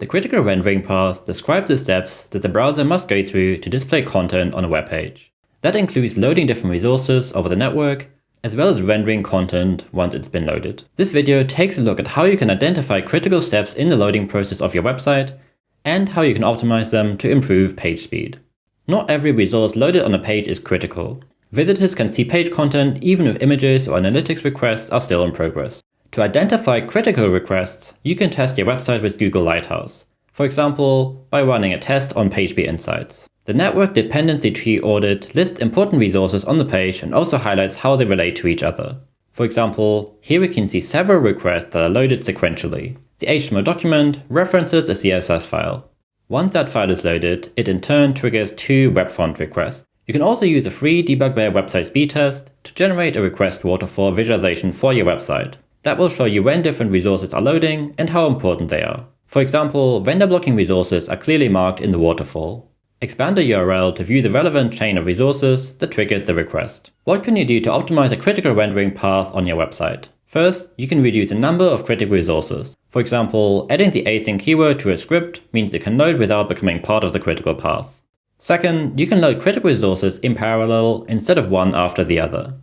The critical rendering path describes the steps that the browser must go through to display content on a web page. That includes loading different resources over the network, as well as rendering content once it's been loaded. This video takes a look at how you can identify critical steps in the loading process of your website, and how you can optimize them to improve page speed. Not every resource loaded on a page is critical. Visitors can see page content even if images or analytics requests are still in progress. To identify critical requests, you can test your website with Google Lighthouse. For example, by running a test on PageSpeed Insights. The network dependency tree audit lists important resources on the page and also highlights how they relate to each other. For example, here we can see several requests that are loaded sequentially. The HTML document references a CSS file. Once that file is loaded, it in turn triggers 2 web font requests. You can also use a free Debug Bear website speed test to generate a request waterfall visualization for your website. That will show you when different resources are loading and how important they are. For example, vendor blocking resources are clearly marked in the waterfall. Expand the URL to view the relevant chain of resources that triggered the request. What can you do to optimize a critical rendering path on your website? First, you can reduce the number of critical resources. For example, adding the async keyword to a script means it can load without becoming part of the critical path. Second, you can load critical resources in parallel instead of one after the other.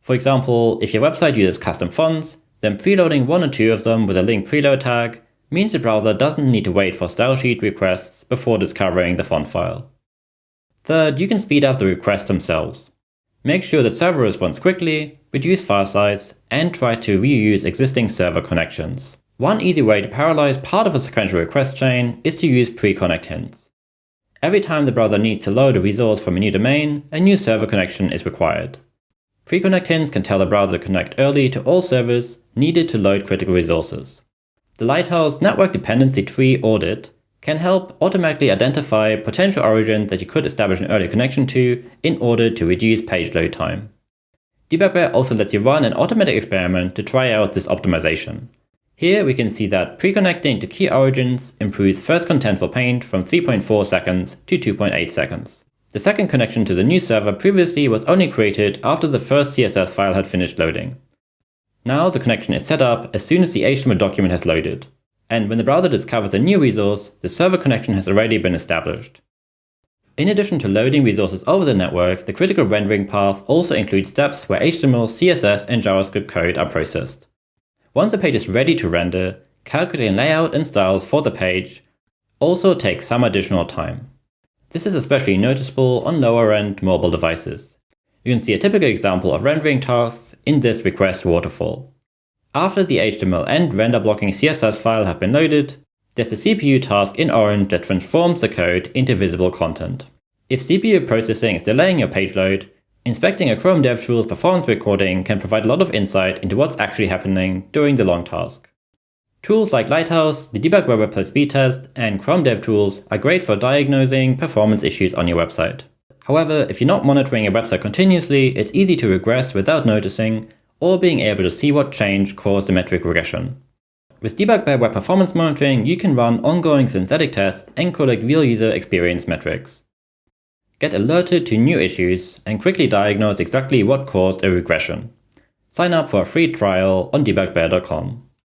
For example, if your website uses custom fonts, then preloading 1 or 2 of them with a link preload tag means the browser doesn't need to wait for style sheet requests before discovering the font file. Third, you can speed up the requests themselves. Make sure that server responds quickly, reduce file size, and try to reuse existing server connections. One easy way to parallelize part of a sequential request chain is to use preconnect hints. Every time the browser needs to load a resource from a new domain, a new server connection is required. Preconnect hints can tell the browser to connect early to all servers needed to load critical resources. The Lighthouse network dependency tree audit can help automatically identify potential origins that you could establish an early connection to in order to reduce page load time. Debug Bear also lets you run an automatic experiment to try out this optimization. Here we can see that preconnecting to key origins improves first contentful paint from 3.4 seconds to 2.8 seconds. The second connection to the new server previously was only created after the first CSS file had finished loading. Now the connection is set up as soon as the HTML document has loaded, and when the browser discovers a new resource, the server connection has already been established. In addition to loading resources over the network, the critical rendering path also includes steps where HTML, CSS, and JavaScript code are processed. Once the page is ready to render, calculating layout and styles for the page also takes some additional time. This is especially noticeable on lower-end mobile devices. You can see a typical example of rendering tasks in this request waterfall. After the HTML and render blocking CSS file have been loaded, there's a CPU task in orange that transforms the code into visible content. If CPU processing is delaying your page load, inspecting a Chrome DevTools performance recording can provide a lot of insight into what's actually happening during the long task. Tools like Lighthouse, the Debug Bear website speed test, and Chrome DevTools are great for diagnosing performance issues on your website. However, if you're not monitoring your website continuously, it's easy to regress without noticing or being able to see what change caused the metric regression. With Debug Bear web performance monitoring, you can run ongoing synthetic tests and collect real user experience metrics. Get alerted to new issues and quickly diagnose exactly what caused a regression. Sign up for a free trial on debugbear.com.